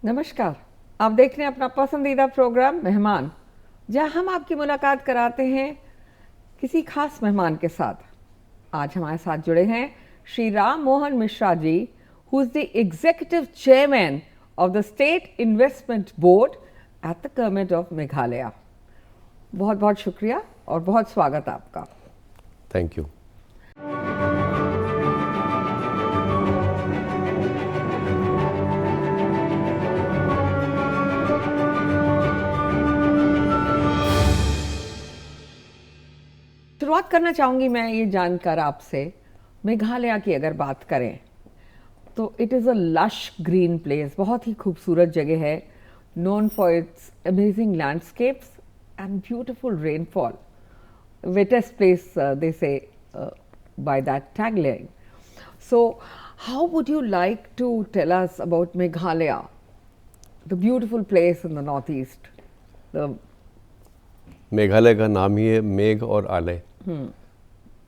नमस्कार। आप देख रहे हैं अपना पसंदीदा प्रोग्राम मेहमान, जहां हम आपकी मुलाकात कराते हैं किसी खास मेहमान के साथ। आज हमारे साथ जुड़े हैं Shri Ram Mohan Mishra ji, who is the executive chairman of the state investment board at the government of Meghalaya. बहुत बहुत शुक्रिया और बहुत स्वागत आपका। Thank you. शुरुआत करना चाहूँगी मैं ये जानकर आपसे, मेघालय की अगर बात करें तो it is a lush green place, बहुत ही खूबसूरत जगह है, known for its amazing landscapes and beautiful rainfall, wettest place they say by that tagline. So how would you like to tell us about Meghalaya, the beautiful place in the northeast? Meghalaya का नाम ही है मेघ और आलय,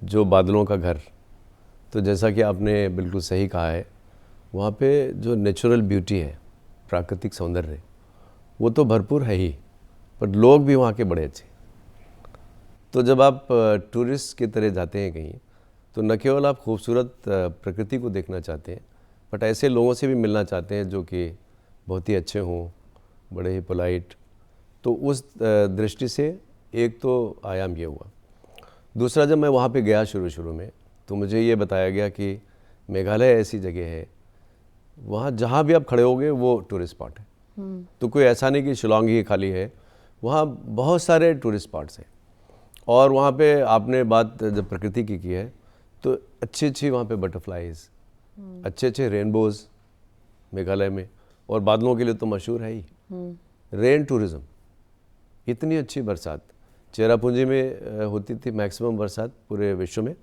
जो बादलों का घर। तो जैसा कि आपने बिल्कुल सही कहा है, वहाँ पे जो नेचुरल ब्यूटी है, प्राकृतिक सौंदर्य, वो तो भरपूर है ही, पर लोग भी वहाँ के बड़े अच्छे। तो जब आप टूरिस्ट की तरह जाते हैं कहीं, तो न केवल आप खूबसूरत प्रकृति को देखना चाहते हैं, बट ऐसे लोगों से भी मिलना चाहते हैं जो कि बहुत ही अच्छे हों, बड़े ही पोलाइट। तो उस दृष्टि से एक तो आयाम ये हुआ। दूसरा, जब मैं वहाँ पे गया शुरू में, तो मुझे ये बताया गया कि मेघालय ऐसी जगह है, वहाँ जहाँ भी आप खड़े होगे वो टूरिस्ट स्पॉट है। तो कोई ऐसा नहीं कि शिलोंग ही खाली है, वहाँ बहुत सारे टूरिस्ट स्पॉट्स हैं। और वहाँ पे आपने बात जब प्रकृति की है, तो अच्छी वहाँ पे बटरफ्लाइज, अच्छे रेनबोज मेघालय में, और बादलों के लिए तो मशहूर है ही। रेन टूरिज़्म, इतनी अच्छी बरसात चेरापूंजी में होती थी, मैक्सिमम बरसात पूरे विश्व में,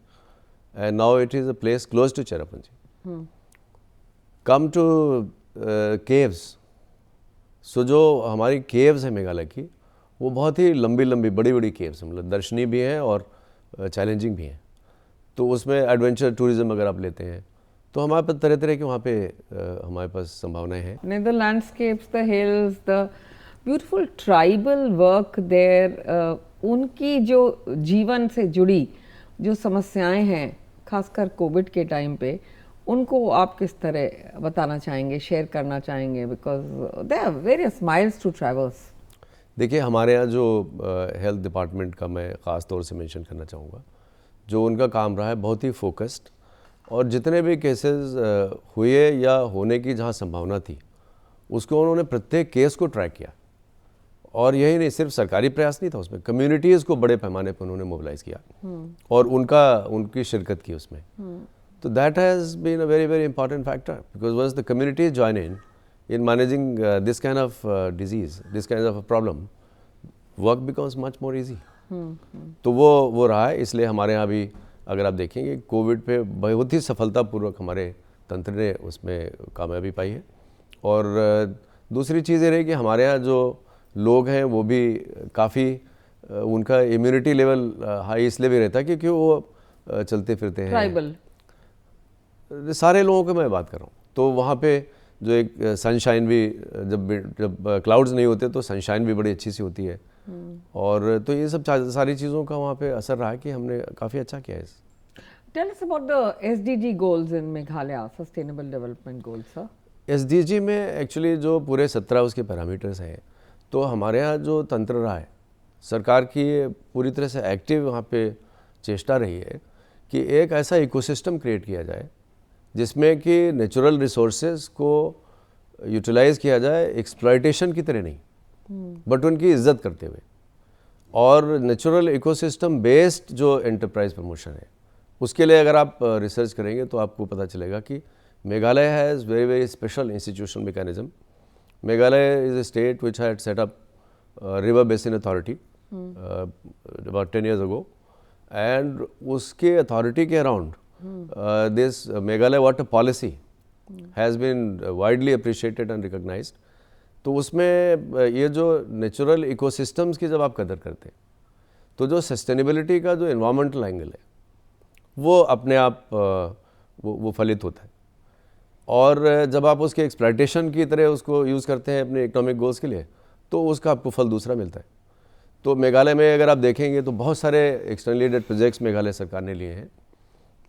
and now it is a place close to Cherrapunji. Come to caves. सो जो हमारी केव्स है मेघालय की, वो बहुत ही लंबी बड़ी केव्स हैं, मतलब दर्शनीय भी हैं और चैलेंजिंग भी हैं। तो उसमें एडवेंचर टूरिज़्म अगर आप लेते हैं, तो हमारे पास तरह के वहाँ पे हमारे पास संभावनाएं हैं। The landscapes, the hills, the beautiful tribal work there, उनकी जो जीवन से जुड़ी जो समस्याएं हैं, खासकर कोविड के टाइम पे, उनको आप किस तरह बताना चाहेंगे, शेयर करना चाहेंगे? Because there are various miles to traverse. देखिए, हमारे यहाँ जो हेल्थ डिपार्टमेंट का मैं ख़ास तौर से मेंशन करना चाहूँगा, जो उनका काम रहा है बहुत ही फोकस्ड, और जितने भी केसेस हुए या होने की जहाँ संभावना थी, उसको उन्होंने प्रत्येक केस को ट्रैक किया। और यही नहीं, सिर्फ सरकारी प्रयास नहीं था, उसमें कम्युनिटीज़ को बड़े पैमाने पर उन्होंने मोबिलाइज़ किया और उनकी शिरकत की उसमें। तो that has been a very important factor, because once the community join in managing this kind of disease, this kind of a problem, work becomes much more easy. तो वो रहा है। इसलिए हमारे यहाँ भी अगर आप देखेंगे, कोविड पे बहुत ही सफलतापूर्वक हमारे तंत्र ने उसमें कामयाबी पाई है। और दूसरी चीज़ ये रही कि हमारे यहाँ जो लोग हैं वो भी काफ़ी, उनका इम्यूनिटी लेवल हाई इसलिए भी रहता है क्योंकि वो चलते फिरते हैं। ट्राइबल सारे लोगों की मैं बात कर रहा हूँ। तो वहाँ पे जो एक सनशाइन भी, जब क्लाउड्स नहीं होते तो सनशाइन भी बड़ी अच्छी सी होती है। और तो ये सब सारी चीज़ों का वहाँ पे असर रहा है कि हमने काफ़ी अच्छा किया है। Tell us about the SDG goals in Meghalaya, sustainable development goals. Sir, SDG में एक्चुअली जो पूरे 17 उसके पैरामीटर्स हैं, तो हमारे यहाँ जो तंत्र रहा है, सरकार की पूरी तरह से एक्टिव वहाँ पे चेष्टा रही है कि एक ऐसा इकोसिस्टम क्रिएट किया जाए जिसमें कि नेचुरल रिसोर्सेज को यूटिलाइज़ किया जाए, एक्सप्लॉयटेशन की तरह नहीं, बट उनकी इज्जत करते हुए। और नेचुरल इकोसिस्टम बेस्ड जो एंटरप्राइज प्रमोशन है, उसके लिए अगर आप रिसर्च करेंगे तो आपको पता चलेगा कि Meghalaya has very special institutional mechanism. Meghalaya is a state which had set up river basin authority about 10 years ago, and उसके अथॉरिटी के around this Meghalaya water policy has been widely appreciated and recognized. तो उसमें ये जो natural ecosystems की जब आप कदर करते हैं, तो जो सस्टेनेबिलिटी का जो एनवायरमेंटल एंगल है, वो अपने आप वो फलित होता है। और जब आप उसके एक्सप्लॉयटेशन की तरह उसको यूज़ करते हैं अपने इकोनॉमिक गोल्स के लिए, तो उसका आपको फल दूसरा मिलता है। तो मेघालय में अगर आप देखेंगे तो बहुत सारे एक्सटर्नली एडेड प्रोजेक्ट्स मेघालय सरकार ने लिए हैं,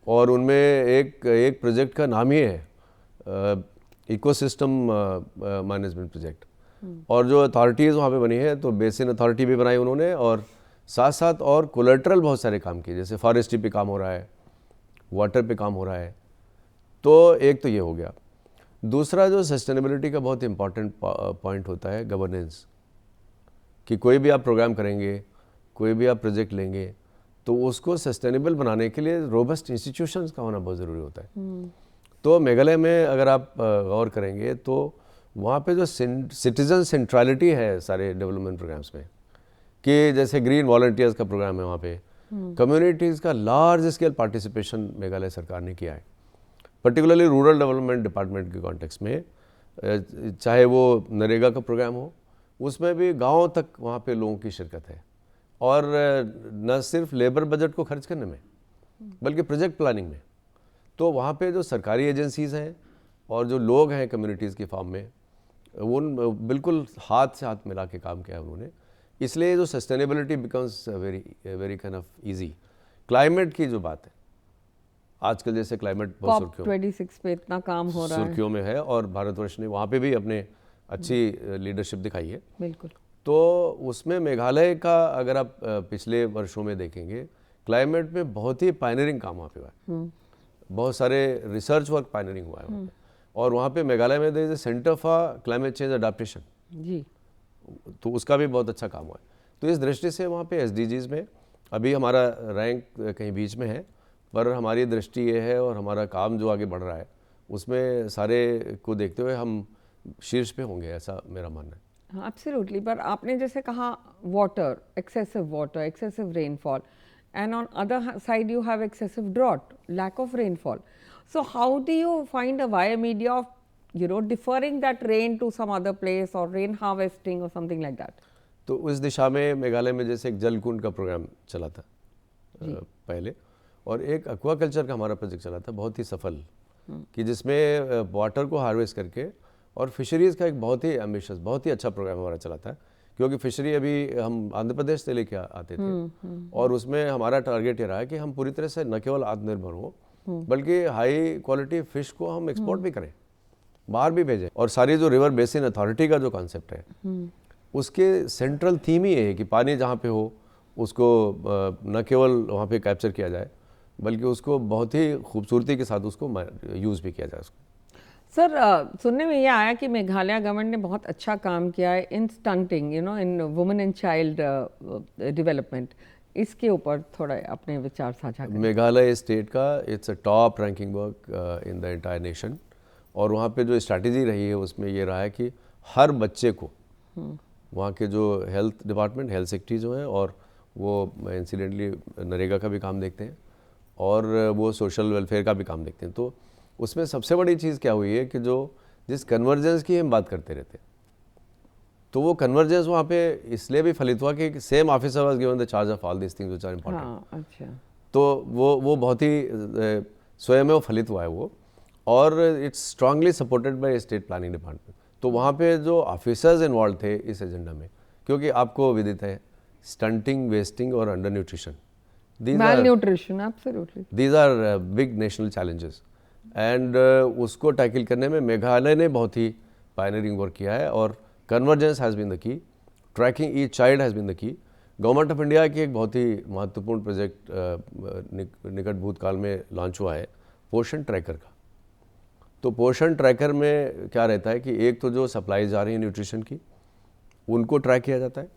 और उनमें एक प्रोजेक्ट का नाम ही है इकोसिस्टम मैनेजमेंट प्रोजेक्ट। और जो अथॉरिटीज़ वहाँ पे बनी है, तो बेसिन अथॉरिटी भी बनाई उन्होंने, और साथ साथ और कोलेट्रल बहुत सारे काम किए, जैसे फॉरेस्ट्री पे काम हो रहा है, वाटर पे काम हो रहा है। तो एक तो ये हो गया। दूसरा जो सस्टेनेबिलिटी का बहुत इंपॉर्टेंट पॉइंट होता है गवर्नेंस, कि कोई भी आप प्रोग्राम करेंगे, कोई भी आप प्रोजेक्ट लेंगे, तो उसको सस्टेनेबल बनाने के लिए रोबस्ट इंस्टीट्यूशंस का होना बहुत ज़रूरी होता है। तो मेघालय में अगर आप गौर करेंगे तो वहाँ पे जो सिटीजन सेंट्रलिटी है सारे डेवलपमेंट प्रोग्राम्स में, कि जैसे ग्रीन वॉलंटियर्स का प्रोग्राम है, वहाँ पे कम्युनिटीज़ का लार्ज स्केल पार्टिसिपेशन मेघालय सरकार ने किया है, पर्टिकुलरली रूरल डेवलपमेंट डिपार्टमेंट के कॉन्टेक्स्ट में। चाहे वो नरेगा का प्रोग्राम हो, उसमें भी गाँव तक वहाँ पे लोगों की शिरकत है, और न सिर्फ लेबर बजट को खर्च करने में, बल्कि प्रोजेक्ट प्लानिंग में। तो वहाँ पे जो सरकारी एजेंसीज़ हैं और जो लोग हैं कम्युनिटीज़ की फॉर्म में, उन बिल्कुल हाथ से हाथ मिला के काम किया है उन्होंने। इसलिए जो sustainability becomes very very kind of easy. Climate की जो बात है, आजकल जैसे क्लाइमेट बहुत COP26 पे इतना काम हो रहा है, सुर्खियों में है, और भारतवर्ष ने वहाँ पे भी अपने अच्छी लीडरशिप दिखाई है। बिल्कुल। तो उसमें मेघालय का अगर आप पिछले वर्षों में देखेंगे, क्लाइमेट में बहुत ही पायनियरिंग काम वहाँ पे हुआ है, बहुत सारे रिसर्च वर्क पायनियरिंग हुआ है वहाँ पे। और वहाँ पे मेघालय में there is a centre for climate change adaptation जी, तो उसका भी बहुत अच्छा काम हुआ है। तो इस दृष्टि से वहाँ पे SDGs में अभी हमारा रैंक कहीं बीच में है, पर हमारी दृष्टि ये है और हमारा काम जो आगे बढ़ रहा है उसमें सारे को देखते हुए हम शीर्ष पे होंगे, ऐसा मेरा मानना है। हाँ एब्सोल्युटली। पर आपने जैसे कहा water, excessive rainfall, and on other side you have excessive drought, lack of rainfall. So how do you find a via media of deferring that rain to some other place, or rain harvesting or something like that? तो उस दिशा में मेघालय में जैसे एक जल कुंड का programme चला था पहले, और एक एक्वाकल्चर का हमारा प्रोजेक्ट चला था बहुत ही सफल, कि जिसमें वाटर को हार्वेस्ट करके, और फिशरीज़ का एक बहुत ही एम्बिशियस, बहुत ही अच्छा प्रोग्राम हमारा चला था, क्योंकि फिशरी अभी हम आंध्र प्रदेश से लेके आते थे, और उसमें हमारा टारगेट ये रहा है कि हम पूरी तरह से न केवल आत्मनिर्भर हो, बल्कि हाई क्वालिटी फिश को हम एक्सपोर्ट भी करें, बाहर भी भेजें। और सारी जो रिवर बेसिन अथॉरिटी का जो कॉन्सेप्ट है, उसके सेंट्रल थीम ही है कि पानी जहाँ पे हो उसको न केवल वहाँ पे कैप्चर किया जाए, बल्कि उसको बहुत ही खूबसूरती के साथ उसको यूज़ भी किया जाए उसको। सर सुनने में ये आया कि मेघालय गवर्नमेंट ने बहुत अच्छा काम किया है in stunting, in women and child development. इसके ऊपर थोड़ा अपने विचार साझा करें। मेघालय स्टेट का it's a top ranking work in the entire nation, और वहाँ पे जो स्ट्रैटेजी रही है उसमें ये रहा है कि हर बच्चे को वहाँ के जो हेल्थ डिपार्टमेंट, हेल्थ सेक्रेटरी जो हैं, और वो इंसिडेंटली नरेगा का भी काम देखते हैं, और वो सोशल वेलफेयर का भी काम देखते हैं। तो उसमें सबसे बड़ी चीज़ क्या हुई है कि जिस कन्वर्जेंस की हम बात करते रहते, तो वो कन्वर्जेंस वहाँ पे इसलिए भी फलित हुआ कि same officer was given the charge of all this things which are important. अच्छा। तो वो बहुत ही स्वयं में वो फलित हुआ है वो, और it's strongly supported by state planning department. तो वहाँ पे जो ऑफिसर्स इन्वॉल्व थे इस एजेंडा में, क्योंकि आपको विदित है स्टंटिंग, वेस्टिंग और under nutrition, malnutrition, absolutely, these are big national challenges, and उसको टैकल करने में मेघालय ने बहुत ही पायनियरिंग वर्क किया है, और convergence has been the key, tracking each child has been the key. Government of India की एक बहुत ही महत्वपूर्ण प्रोजेक्ट निकट भूतकाल में लॉन्च हुआ है, पोषण ट्रैकर का। तो पोषण ट्रैकर में क्या रहता है कि एक तो जो सप्लाईज आ रही है न्यूट्रिशन की, उनको ट्रैक किया जाता है,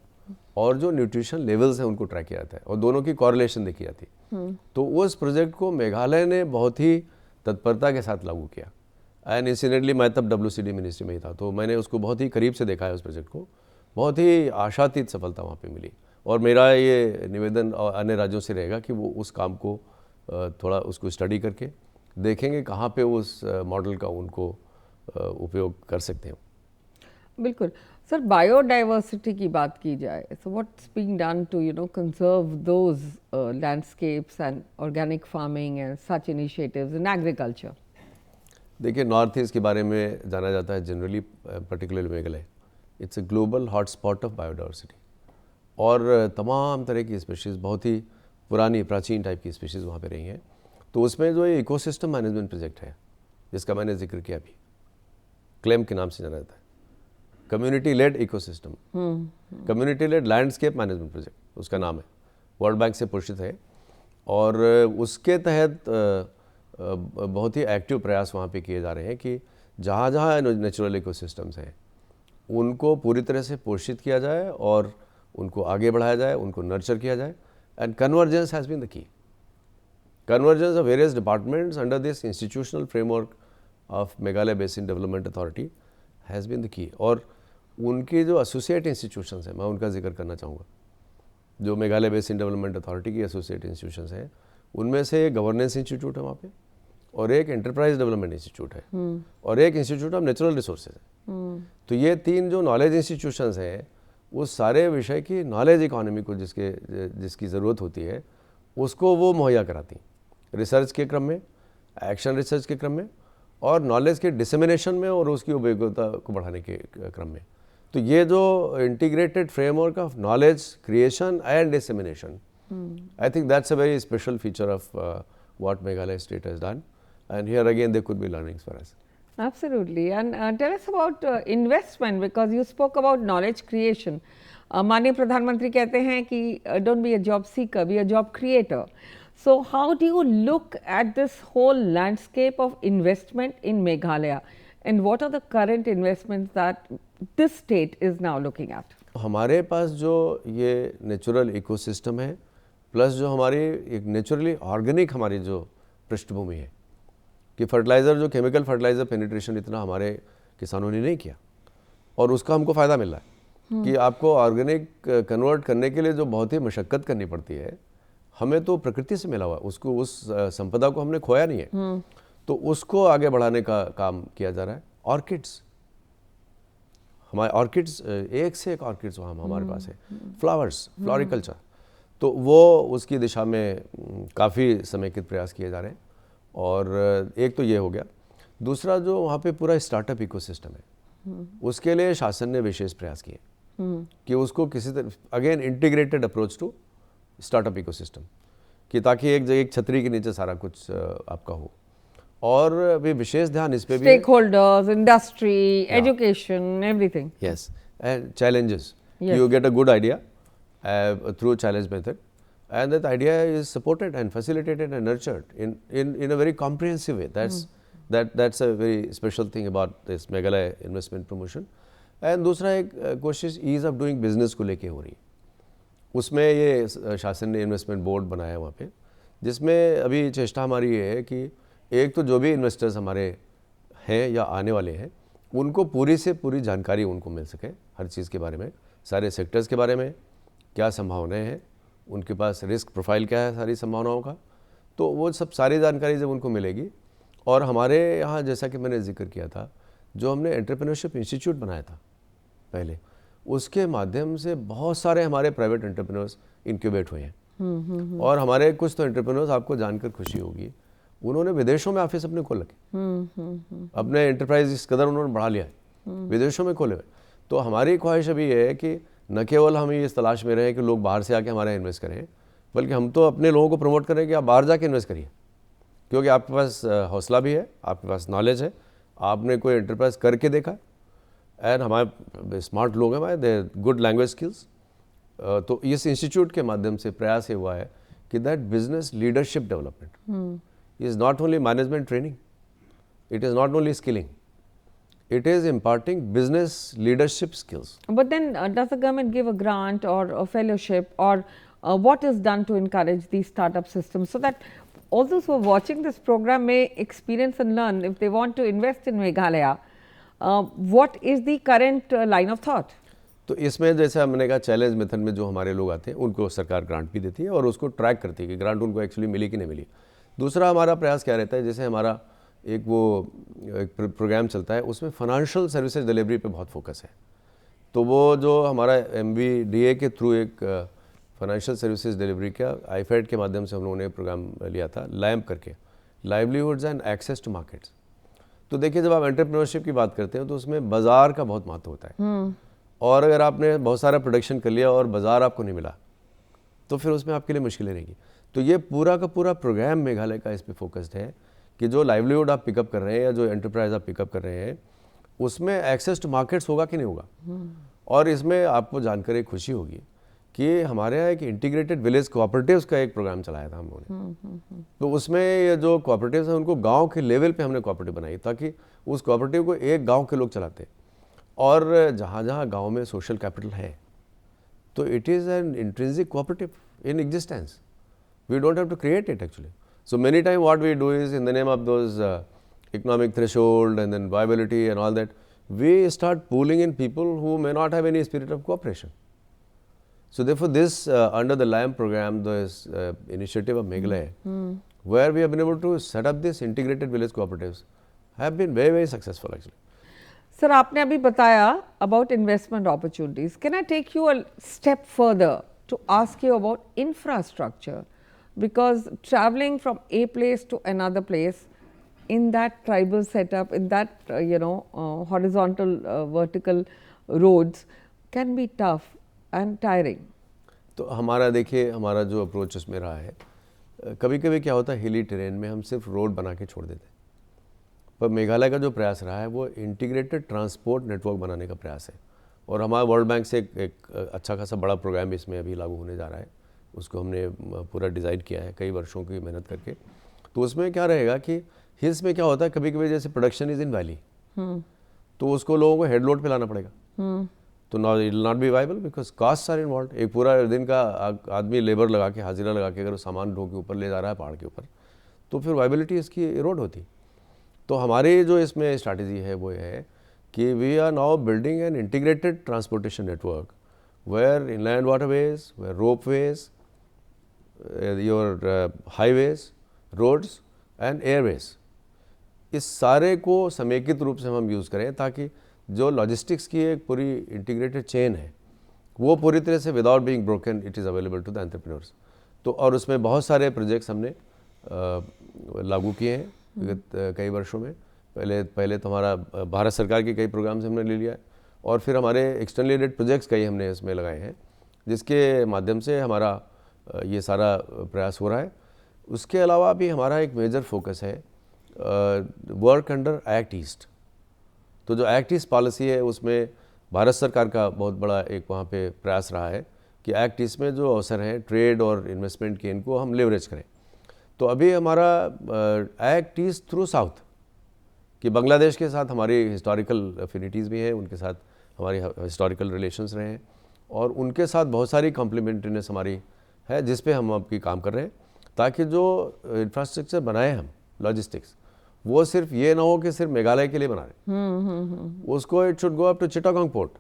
और जो न्यूट्रिशन लेवल्स हैं उनको ट्रैक किया जाता है, और दोनों की कॉरिलेशन देखी जाती है। तो उस प्रोजेक्ट को मेघालय ने बहुत ही तत्परता के साथ लागू किया, एंड इंसिडेंटली मैं तब WCD मिनिस्ट्री में ही था, तो मैंने उसको बहुत ही करीब से देखा है उस प्रोजेक्ट को। बहुत ही आशातीत सफलता वहाँ पे मिली, और मेरा ये निवेदन अन्य राज्यों से रहेगा कि वो उस काम को थोड़ा उसको स्टडी करके देखेंगे कहाँ पे उस मॉडल का उनको उपयोग कर सकते हैं। बिल्कुल सर। बायोडाइवर्सिटी की बात की जाए, so what's being done to conserve those landscapes and organic farming and such initiatives in agriculture? देखिए, नॉर्थ ईस्ट के बारे में जाना जाता है generally, particularly Meghalaya, it's a global hotspot of biodiversity, और तमाम तरह की स्पीशीज़, बहुत ही पुरानी प्राचीन टाइप की स्पीशीज़ वहाँ पे रही हैं। तो उसमें जो ये इकोसिस्टम मैनेजमेंट प्रोजेक्ट है, जिसका मैंने जिक्र किया अभी, क्लेम के नाम से जाना जाता है, community lead ecosystem, community lead landscape management project उसका नाम है, वर्ल्ड बैंक से पोषित है, और उसके तहत बहुत ही एक्टिव प्रयास वहाँ पे किए जा रहे हैं कि जहाँ जहाँ नेचुरल इकोसिस्टम्स हैं उनको पूरी तरह से पोषित किया जाए और उनको आगे बढ़ाया जाए, उनको नर्चर किया जाए, and convergence has been the key, convergence of various departments under this institutional framework of Meghalaya Basin Development Authority has been the key। और उनकी जो एसोसिएट इंस्टीट्यूशंस हैं, मैं उनका जिक्र करना चाहूँगा, जो मेघालय बेसिन डेवलपमेंट अथॉरिटी की एसोसिएट इंस्टीट्यूशंस हैं, उनमें से एक गवर्नेंस इंस्टीट्यूट है वहाँ पे, और एक एंटरप्राइज डेवलपमेंट इंस्टीट्यूट है, और एक इंस्टीट्यूट ऑफ नेचुरल रिसोर्सेज है। तो ये तीन जो नॉलेज इंस्टीट्यूशंस हैं, उस सारे विषय की नॉलेज इकोनॉमी को जिसकी ज़रूरत होती है, उसको वो मुहैया कराती हैं, रिसर्च के क्रम में, एक्शन रिसर्च के क्रम में, और नॉलेज के डिसेमिनेशन में, और उसकी उपयोगिता को बढ़ाने के क्रम में। तो ये जो integrated framework of knowledge creation and dissemination, I think that's a very special feature of what Meghalaya state has done, and here again there could be learnings for us. Absolutely. And tell us about investment, because you spoke about knowledge creation. माननीय प्रधानमंत्री कहते हैं कि don't be a job seeker, be a job creator. So how do you look at this whole landscape of investment in Meghalaya, and what are the current investments that this state is now looking at? हमारे पास जो ये natural ecosystem है, plus जो हमारी एक naturally organic हमारी जो पृष्ठभूमि है, कि फर्टिलाइज़र, जो केमिकल फर्टिलाइज़र पेनिट्रेशन इतना हमारे किसानों ने नहीं किया, और उसका हमको फ़ायदा मिल रहा है कि आपको ऑर्गेनिक कन्वर्ट करने के लिए जो बहुत ही मशक्क़त करनी पड़ती है, हमें तो प्रकृति से मिला हुआ, उसको, उस संपदा को हमने खोया नहीं है, तो उसको आगे बढ़ाने का काम किया जा रहा है। ऑर्किड्स, हमारे ऑर्किड्स, एक से एक ऑर्किड्स वहाँ हमारे पास है, फ्लावर्स, फ्लोरिकल्चर, तो वो उसकी दिशा में काफ़ी समेकित प्रयास किए जा रहे हैं। और एक तो ये हो गया, दूसरा जो वहाँ पे पूरा स्टार्टअप इकोसिस्टम है, उसके लिए शासन ने विशेष प्रयास किए कि उसको किसी तरह, again integrated approach to startup ecosystem, कि ताकि एक छतरी के नीचे सारा कुछ आपका हो, और अभी विशेष ध्यान इस पे भी, Stakeholders, industry, education, everything. Yes, and challenges. Yes. You get a good idea through challenge method, and that idea is supported and facilitated and nurtured in a very comprehensive way. That's a very special thing about this Meghalaya investment promotion. And दूसरा एक कोशिश ease of doing business को लेके हो रही है, उसमें ये शासन ने इन्वेस्टमेंट बोर्ड बनाया है वहाँ पे, जिसमें अभी चेष्टा हमारी ये है कि एक तो जो भी इन्वेस्टर्स हमारे हैं या आने वाले हैं, उनको पूरी से पूरी जानकारी उनको मिल सके हर चीज़ के बारे में, सारे सेक्टर्स के बारे में, क्या संभावनाएं हैं, उनके पास रिस्क प्रोफाइल क्या है सारी संभावनाओं का, तो वो सब सारी जानकारी जब उनको मिलेगी, और हमारे यहाँ जैसा कि मैंने जिक्र किया था, जो हमने एंटरप्रेन्योरशिप इंस्टीट्यूट बनाया था पहले, उसके माध्यम से बहुत सारे हमारे प्राइवेट एंटरप्रेन्योर्स इंक्यूबेट हुए हैं। और हमारे कुछ तो एंटरप्रेन्योर्स, आपको जानकर खुशी होगी, उन्होंने विदेशों में ऑफिस अपने खोल रखे, अपने एंटरप्राइज इस कदर उन्होंने बढ़ा लिया है, विदेशों में खोले हुए। तो हमारी ख्वाहिश अभी ये है कि न केवल हम इस तलाश में रहें कि लोग बाहर से आके हमारे इन्वेस्ट करें, बल्कि हम तो अपने लोगों को प्रमोट करें कि आप बाहर जाके इन्वेस्ट करिए, क्योंकि आपके पास हौसला भी है, आपके पास नॉलेज है, आपने कोई एंटरप्राइज करके देखा, एंड हमारे स्मार्ट लोग हैं हमारे, दे गुड लैंग्वेज स्किल्स। तो इस इंस्टीट्यूट के माध्यम से प्रयास ये हुआ है कि that business leadership development is not only management training, it is not only skilling, it is imparting business leadership skills. But then does the government give a grant or a fellowship, or what is done to encourage these startup systems, so that all those who are watching this program may experience and learn if they want to invest in Meghalaya? What is the current line of thought? तो इसमें जैसे हमने कहा, challenge method में जो हमारे लोग आते हैं उनको सरकार ग्रांट भी देती है, और उसको ट्रैक करती है कि ग्रांट उनको एक्चुअली मिली कि नहीं मिली। दूसरा हमारा प्रयास क्या रहता है, जैसे हमारा एक प्रोग्राम चलता है, उसमें फाइनेंशियल सर्विसेज डिलीवरी पे बहुत फोकस है। तो वो जो हमारा MBDA के थ्रू एक फाइनेंशियल सर्विसेज डिलीवरी का IFED के माध्यम से हम लोगों ने प्रोग्राम लिया था, लैम्प करके, livelihoods and access to markets. तो देखिए जब आप एंटरप्रेन्योरशिप की बात करते हैं तो उसमें बाजार का बहुत महत्व होता है। और अगर आपने बहुत सारा प्रोडक्शन कर लिया और बाजार आपको नहीं मिला तो फिर उसमें आपके लिए मुश्किलें रहेंगी। तो ये पूरा का पूरा प्रोग्राम मेघालय का इस पे फोकस्ड है कि जो लाइवलीहुड आप पिकअप कर रहे हैं या जो एंटरप्राइज आप पिकअप कर रहे हैं उसमें एक्सेस टू मार्केट्स होगा कि नहीं होगा। और इसमें आपको जानकर एक खुशी होगी कि हमारे यहाँ एक इंटीग्रेटेड विलेज कोऑपरेटिव्स का एक प्रोग्राम चलाया था हम लोगों ने। तो उसमें ये जो कोऑपरेटिव्स हैं उनको गांव के लेवल पे हमने कोऑपरेटिव बनाई ताकि उस कोऑपरेटिव को एक गांव के लोग चलाते। और जहाँ जहाँ गांव में सोशल कैपिटल है तो it is an intrinsic cooperative in existence. We don't have to create it actually. So many times what we do is in the name of those economic threshold and then viability and all that, we start pooling in people who may not have any spirit of cooperation. So therefore this under the LIAM program, this initiative of Meghalaya, where we have been able to set up this integrated village cooperatives, have been very, very successful actually. Sir आपने अभी बताया about investment opportunities, can I take you a step further to ask you about infrastructure, because traveling from a place to another place in that tribal setup, in that horizontal vertical roads can be tough and tiring. तो हमारा देखिए हमारा जो approach इसमें रहा है, कभी कभी क्या होता है हिली टेरेन में हम सिर्फ रोड बना के छोड़ देते हैं, पर मेघालय का जो प्रयास रहा है वो इंटीग्रेटेड ट्रांसपोर्ट नेटवर्क बनाने का प्रयास है। और हमारा वर्ल्ड बैंक से एक अच्छा खासा बड़ा प्रोग्राम इसमें अभी लागू होने जा रहा है, उसको हमने पूरा डिज़ाइन किया है कई वर्षों की मेहनत करके। तो उसमें क्या रहेगा कि हिल्स में क्या होता है कभी कभी जैसे प्रोडक्शन इज़ इन वैली, तो उसको लोगों को हेड लोड पे लाना पड़ेगा, तो not it will not be viable because cost are involve. एक पूरा दिन का आदमी लेबर लगा के हाजिरा लगा के अगर वो सामान ढो के ऊपर ले जा रहा है पहाड़ के ऊपर, तो फिर वाइबिलिटी इसकी इरोड होती। तो हमारी जो इसमें स्ट्रैटेजी है वो है कि we are now building an integrated transportation network where inland waterways, where ropeways, your highways, roads and airways, इस सारे को समेकित रूप से हम यूज़ करें ताकि जो लॉजिस्टिक्स की एक पूरी इंटीग्रेटेड चेन है वो पूरी तरह से without being broken it is available to the entrepreneurs. तो और उसमें बहुत सारे प्रोजेक्ट्स हमने लागू किए हैं विगत कई वर्षों में। पहले तो हमारा भारत सरकार के कई प्रोग्राम्स हमने ले लिया है और फिर हमारे एक्सटर्नली एडेड प्रोजेक्ट्स कई हमने इसमें लगाए हैं जिसके माध्यम से हमारा ये सारा प्रयास हो रहा है। उसके अलावा भी हमारा एक मेजर फोकस है वर्क अंडर एक्ट ईस्ट। तो जो एक्ट ईस्ट पॉलिसी है उसमें भारत सरकार का बहुत बड़ा एक वहाँ पे प्रयास रहा है कि एक्ट ईस्ट में जो अवसर हैं ट्रेड और इन्वेस्टमेंट के इनको हम लेवरेज करें। तो अभी हमारा एक्ट ईस्ट थ्रू साउथ कि बांग्लादेश के साथ हमारी हिस्टोरिकल अफिनिटीज़ भी हैं, उनके साथ हमारी हिस्टोरिकल रिलेशंस रहे हैं और उनके साथ बहुत सारी कॉम्प्लीमेंट्रीनेस हमारी है जिस पे हम अभी काम कर रहे हैं ताकि जो इंफ्रास्ट्रक्चर बनाए हम लॉजिस्टिक्स वो सिर्फ ये ना हो कि सिर्फ मेघालय के लिए बना रहे, उसको it should go up to Chittagong port,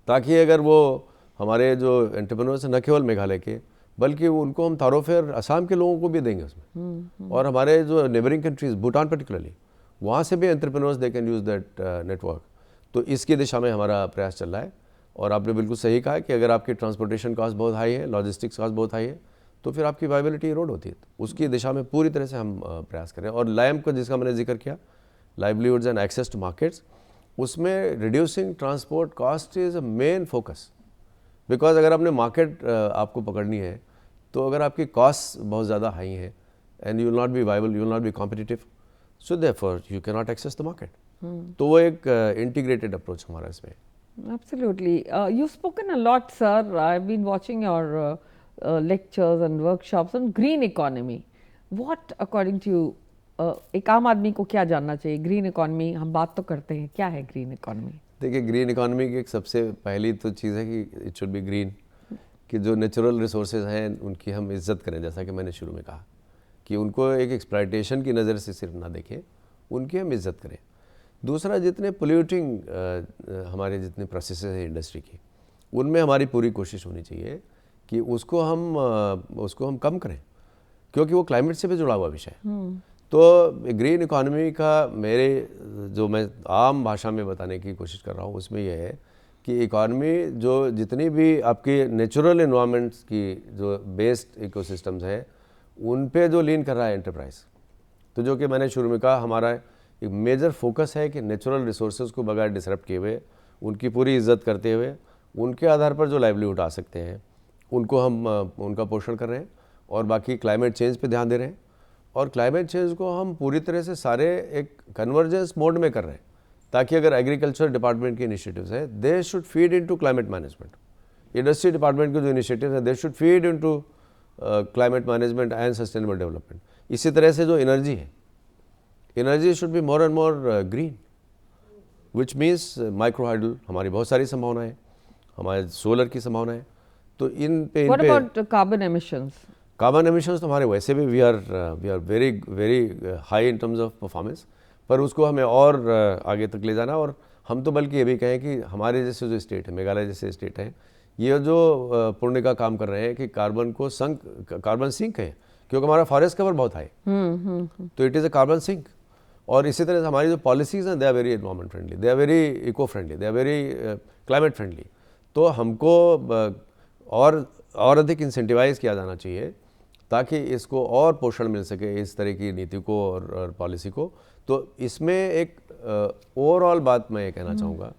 ताकि अगर वो हमारे जो एंटरप्रेन्योर्स हैं न केवल मेघालय के बल्कि उनको हम थारोफेयर असम के लोगों को भी देंगे उसमें। और हमारे जो नेबरिंग कंट्रीज भूटान पर्टिकुलरली वहाँ से भी entrepreneurs they can use that network. तो इसकी दिशा में हमारा प्रयास चल रहा है। और आपने बिल्कुल सही कहा कि अगर आपकी ट्रांसपोर्टेशन कॉस्ट बहुत हाई है, लॉजिस्टिक्स कॉस्ट बहुत हाई है, तो फिर आपकी वाइबिलिटी इरोड होती है। तो उसकी दिशा में पूरी तरह से हम प्रयास करें। और लाइम को जिसका मैंने जिक्र किया, livelihoods and access to markets, उसमें reducing transport cost is a main focus. Because अगर आपने मार्केट आपको पकड़नी है तो अगर आपकी कॉस्ट बहुत ज़्यादा हाई है and you will not be viable, you will not be competitive, so therefore you can not access the market. तो वो एक इंटीग्रेटेड अप्रोच हमारा इसमें। Absolutely. You've spoken a lot, sir. I've been watching your lectures and workshops on green economy. What, according to you, एक आम आदमी को क्या जानना चाहिए ग्रीन इकोनॉमी? हम बात तो करते हैं, क्या है ग्रीन इकोनॉमी? देखिए, ग्रीन इकोनॉमी की एक सबसे पहली तो चीज़ है कि इट शुड बी ग्रीन, कि जो नेचुरल रिसोर्सेज हैं उनकी हम इज्जत करें। जैसा कि मैंने शुरू में कहा कि उनको एक एक्सप्लॉयटेशन की नज़र से सिर्फ ना देखें, उनकी हम इज्जत करें। दूसरा, जितने पोल्यूटिंग हमारे जितने प्रोसेसेस हैं इंडस्ट्री की, उनमें हमारी पूरी कोशिश होनी चाहिए कि उसको हम कम करें, क्योंकि वो क्लाइमेट से भी जुड़ा हुआ विषय है। तो ग्रीन इकोनॉमी का मेरे जो मैं आम भाषा में बताने की कोशिश कर रहा हूँ उसमें यह है कि इकोनॉमी जो जितनी भी आपकी नेचुरल एनवायरनमेंट्स की जो बेस्ड इकोसिस्टम्स हैं उन पे जो लीन कर रहा है एंटरप्राइज। तो जो कि मैंने शुरू में कहा, हमारा एक मेजर फोकस है कि नेचुरल रिसोर्सेज को बगैर डिसरप्ट किए हुए, उनकी पूरी इज्जत करते हुए, उनके आधार पर जो लाइवलीहुड आ सकते हैं उनको हम उनका पोषण कर रहे हैं, और बाकी क्लाइमेट चेंज पे ध्यान दे रहे हैं। और क्लाइमेट चेंज को हम पूरी तरह से सारे एक कन्वर्जेंस मोड में कर रहे हैं, ताकि अगर एग्रीकल्चर डिपार्टमेंट के इनिशिएटिव्स है, they should feed into climate management. Industry department के जो इनिशिएटिव है, they should feed into climate management and sustainable development. इसी तरह से जो एनर्जी है, energy should be more and more green, which means micro hydel, हमारी बहुत सारी संभावनाएं हैं, हमारे सोलर की संभावना है। तो इन पे What about carbon emissions? Carbon emissions तो हमारे वैसे भी we are very high in terms of performance, पर उसको हमें और आगे तक ले जाना। और हम तो बल्कि ये भी कहें कि हमारे जैसे जो स्टेट है, मेघालय जैसे स्टेट है, ये जो पुण्य का काम कर रहे हैं कि कार्बन सिंक है, क्योंकि हमारा फॉरेस्ट कवर बहुत हाई, तो it is a carbon sink. और इसी तरह से हमारी जो पॉलिसीज़ हैं, they are very environment friendly, they are very eco friendly, they are very climate friendly. तो हमको और अधिक इंसेंटिवाइज किया जाना चाहिए, ताकि इसको और पोषण मिल सके, इस तरह की नीति को और पॉलिसी को। तो इसमें एक ओवरऑल बात मैं ये कहना चाहूँगा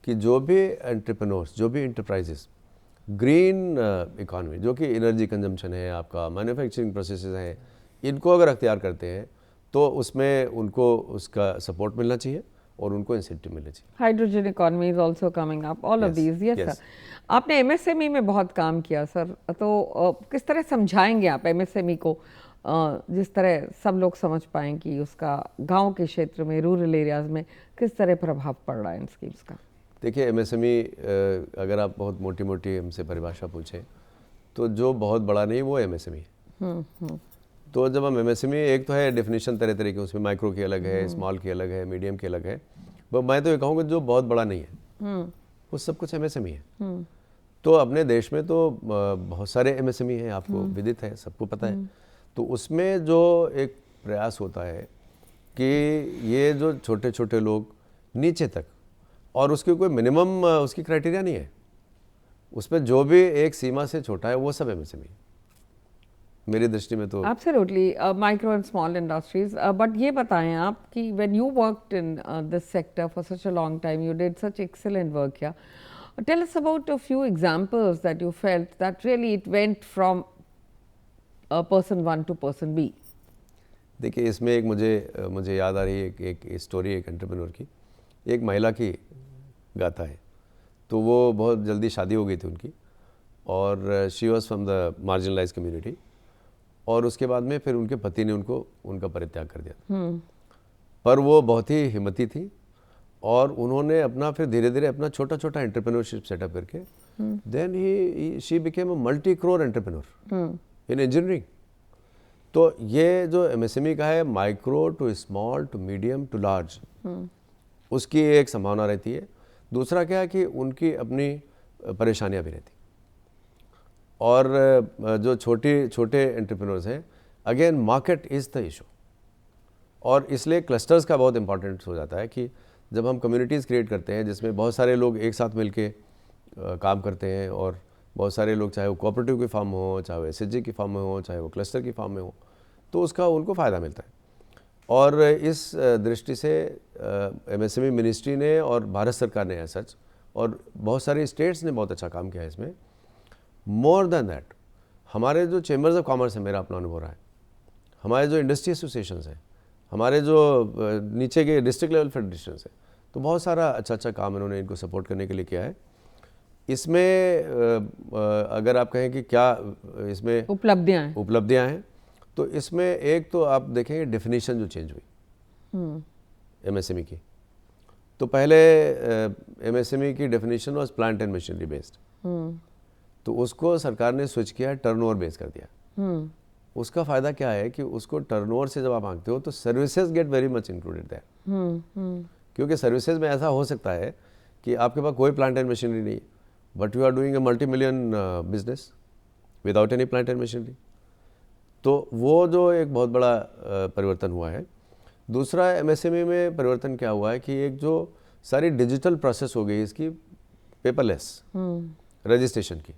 कि जो भी एंटरप्रेन्योर्स, जो भी इंटरप्राइजेस ग्रीन इकॉनमी, जो कि एनर्जी कंजम्पशन है, आपका मैन्युफैक्चरिंग प्रोसेसेस हैं, इनको अगर अख्तियार करते हैं तो उसमें उनको उसका सपोर्ट मिलना चाहिए और उनको इंसेंटिव मिलना चाहिए। Hydrogen economy is also coming up, all of these. Yes sir, आपने एमएसएमई में बहुत काम किया सर, तो किस तरह समझाएंगे आप एमएसएमई को, जिस तरह सब लोग समझ पाएँ कि उसका गांव के क्षेत्र में, रूरल एरियाज में किस तरह प्रभाव पड़ रहा है इन स्कीम्स का? देखिए, एमएसएमई अगर आप बहुत मोटी मोटी हमसे परिभाषा पूछें तो जो बहुत बड़ा नहीं वो एमएसएमई है। तो जब हम एमएसएमई, एक तो है डेफिनेशन तरह तरह की, उसमें माइक्रो की अलग है, स्मॉल की अलग है, मीडियम की अलग है, पर मैं तो ये कहूँगा जो बहुत बड़ा नहीं है वो सब कुछ एमएसएमई है। तो अपने देश में तो बहुत सारे एमएसएमई हैं, आपको विदित है, सबको पता है। तो उसमें जो एक प्रयास होता है कि ये जो छोटे छोटे लोग नीचे तक, और उसके कोई मिनिमम उसकी क्राइटेरिया नहीं है, उसमें जो भी एक सीमा से छोटा है वो सब एमएसएमई मेरी दृष्टि में तो। Absolutely, micro and small industries. But ये बताएं आप कि when you worked in this sector for such a long time, you did such excellent work here, tell us about a few examples that you felt that really it went from person one to person B. देखिए, इसमें एक मुझे याद आ रही है एक story, एक entrepreneur की, एक महिला की गाथा है। तो वो बहुत जल्दी शादी हो गई थी उनकी, और she was from the marginalise community, और उसके बाद में फिर उनके पति ने उनका परित्याग कर दिया। पर वो बहुत ही हिम्मती थी, और उन्होंने अपना फिर धीरे धीरे अपना छोटा छोटा एंटरप्रेन्योरशिप सेटअप करके then she became a multi crore entrepreneur in engineering. तो ये जो एमएसएमई का है, micro to small to medium to large, उसकी एक संभावना रहती है। दूसरा क्या है कि उनकी अपनी परेशानियां भी रहती, और जो छोटे एंटरप्रेन्योर्स हैं, again market is the issue. और इसलिए क्लस्टर्स का बहुत इंपॉर्टेंट हो जाता है कि जब हम कम्युनिटीज़ क्रिएट करते हैं जिसमें बहुत सारे लोग एक साथ मिलके काम करते हैं, और बहुत सारे लोग, चाहे वो कोऑपरेटिव के फार्म हो, चाहे वो एसएचजी की फार्म में हो, चाहे वो क्लस्टर की फार्म में हो, तो उसका उनको फ़ायदा मिलता है। और इस दृष्टि से एमएसएमई मिनिस्ट्री ने और भारत सरकार ने सच, और बहुत सारे स्टेट्स ने बहुत अच्छा काम किया है इसमें। मोर देन दैट, हमारे जो चैम्बर्स ऑफ कॉमर्स है, मेरा अपना अनुभव रहा है, हमारे जो इंडस्ट्री एसोसिएशंस हैं, हमारे जो नीचे के डिस्ट्रिक्ट लेवल फेडरेशंस हैं, तो बहुत सारा अच्छा काम इन्होंने इनको सपोर्ट करने के लिए किया है। इसमें अगर आप कहें कि क्या इसमें उपलब्धियां हैं, तो इसमें एक तो आप देखेंगे डेफिनेशन जो चेंज हुई एमएसएमई की। तो पहले एमएसएमई की definition was plant and machinery based, तो उसको सरकार ने स्विच किया, टर्नओवर बेस कर दिया। उसका फ़ायदा क्या है कि उसको टर्नओवर से जब आप मांगते हो तो services get very much included there, क्योंकि सर्विसेज में ऐसा हो सकता है कि आपके पास कोई प्लांट एंड मशीनरी नहीं, but you are doing a multi million business without any plant and machinery. तो वो जो एक बहुत बड़ा परिवर्तन हुआ है। दूसरा, एमएसएमई में परिवर्तन क्या हुआ है कि एक जो सारी डिजिटल प्रोसेस हो गई इसकी, पेपरलेस रजिस्ट्रेशन की,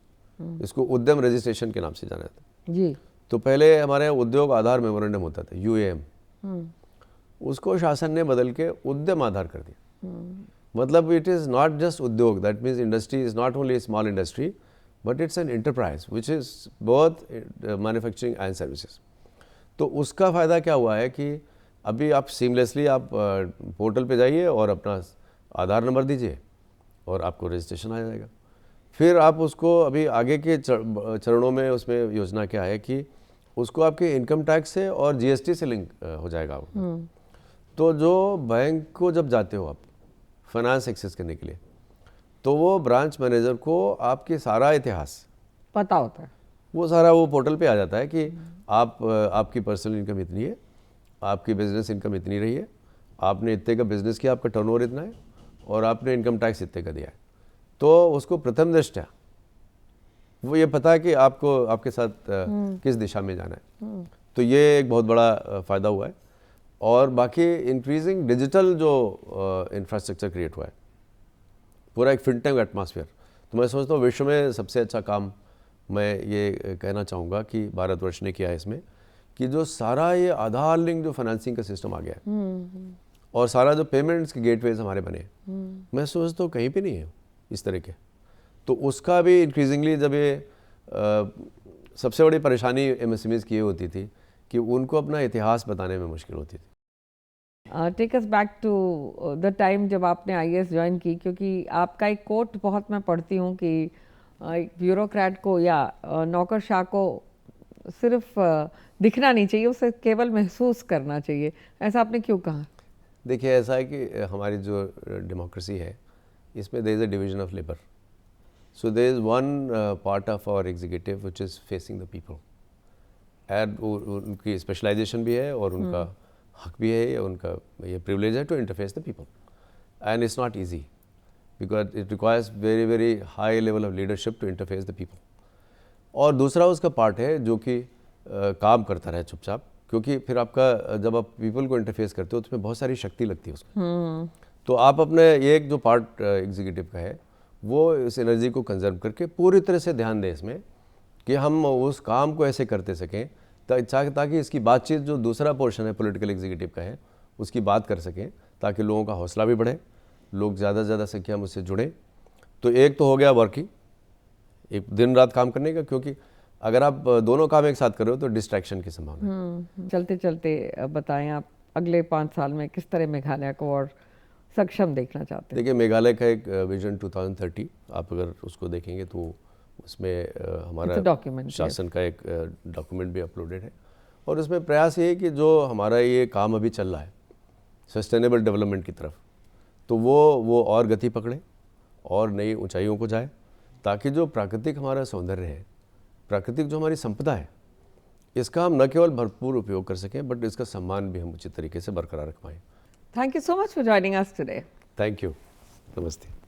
इसको उद्यम रजिस्ट्रेशन के नाम से जाना जाता है जी। तो पहले हमारे यहाँ उद्योग आधार मेमोरेंडम होता था, यूएएम, उसको शासन ने बदल के उद्यम आधार कर दिया। मतलब इट इज़ नॉट जस्ट उद्योग, that means industry is not only small industry but it's an enterprise which is both manufacturing and services. तो उसका फ़ायदा क्या हुआ है कि अभी आप सीमलेसली आप पोर्टल पे जाइए और अपना आधार नंबर दीजिए और आपको रजिस्ट्रेशन आ जाएगा। फिर आप उसको अभी आगे के चरणों में उसमें योजना क्या है कि उसको आपके इनकम टैक्स से और जीएसटी से लिंक हो जाएगा। तो जो बैंक को जब जाते हो आप फाइनेंस एक्सेस करने के लिए, तो वो ब्रांच मैनेजर को आपके सारा इतिहास पता होता है, वो सारा वो पोर्टल पे आ जाता है कि आपकी पर्सनल इनकम इतनी है, आपकी बिजनेस इनकम इतनी रही है, आपने इतने का बिजनेस किया, आपका टर्नओवर इतना है और आपने इनकम टैक्स इतने का दिया है। तो उसको प्रथम दृष्टया वो ये पता है कि आपको आपके साथ किस दिशा में जाना है। तो ये एक बहुत बड़ा फ़ायदा हुआ है। और बाकी इंक्रीजिंग डिजिटल जो इंफ्रास्ट्रक्चर क्रिएट हुआ है, पूरा एक फिनटेक एटमॉस्फेयर, तो मैं सोचता हूँ विश्व में सबसे अच्छा काम मैं ये कहना चाहूँगा कि भारतवर्ष ने किया है इसमें, कि जो सारा ये आधार लिंक जो फाइनेंसिंग का सिस्टम आ गया है और सारा जो पेमेंट्स के गेटवेज हमारे बने, मैं सोचता हूँ कहीं पे नहीं है इस तरह के। तो उसका भी इंक्रीजिंगली जब ये सबसे बड़ी परेशानी एमएसएमईज की ये होती थी कि उनको अपना इतिहास बताने में मुश्किल होती थी। Take us back to the time जब आपने आईएएस ज्वाइन की, क्योंकि आपका एक कोट बहुत मैं पढ़ती हूँ कि एक ब्यूरोक्रेट को या नौकरशाह को सिर्फ दिखना नहीं चाहिए, उसे केवल महसूस करना चाहिए। ऐसा आपने क्यों कहा? देखिए, ऐसा है कि हमारी जो डेमोक्रेसी है इसमें there is a division of labour. So there is one part of our executive which is facing the people, and उनकी स्पेशलाइजेशन भी है और उनका हक भी है, या उनका ये प्रिविलेज है to interface the people, and it's not easy because it requires very very high level of leadership to interface the people. और दूसरा उसका पार्ट है जो कि काम करता रहे चुपचाप, क्योंकि फिर आपका जब आप पीपल को इंटरफेस करते हो तो उसमें बहुत सारी शक्ति लगती है उसमें। तो आप अपने ये एक जो पार्ट एग्जीक्यूटिव का है वो इस एनर्जी को कंजर्व करके पूरी तरह से ध्यान दें इसमें कि हम उस काम को ऐसे करते सकें ताकि इसकी बातचीत जो दूसरा पोर्शन है पॉलिटिकल एग्जीक्यूटिव का है उसकी बात कर सकें, ताकि लोगों का हौसला भी बढ़े, लोग ज़्यादा से ज़्यादा संख्या में उससे जुड़ें। तो एक तो हो गया वर्किंग, एक दिन रात काम करने का, क्योंकि अगर आप दोनों काम एक साथ कर रहे हो तो डिस्ट्रैक्शन की संभावना है। चलते चलते बताएं आप अगले 5 साल में किस तरह मेघालय को और सक्षम देखना चाहते हैं? देखिए, मेघालय का एक विजन 2030 आप अगर उसको देखेंगे तो उसमें हमारा शासन का एक डॉक्यूमेंट भी अपलोडेड है, और उसमें प्रयास ये है कि जो हमारा ये काम अभी चल रहा है सस्टेनेबल डेवलपमेंट की तरफ, तो वो और गति पकड़े और नई ऊंचाइयों को जाए, ताकि जो प्राकृतिक हमारा सौंदर्य है, प्राकृतिक जो हमारी संपदा है, इसका हम न केवल भरपूर उपयोग कर सकें बट इसका सम्मान भी हम उचित तरीके से बरकरार रख पाएँ। Thank you so much for joining us today. Thank you, नमस्ते।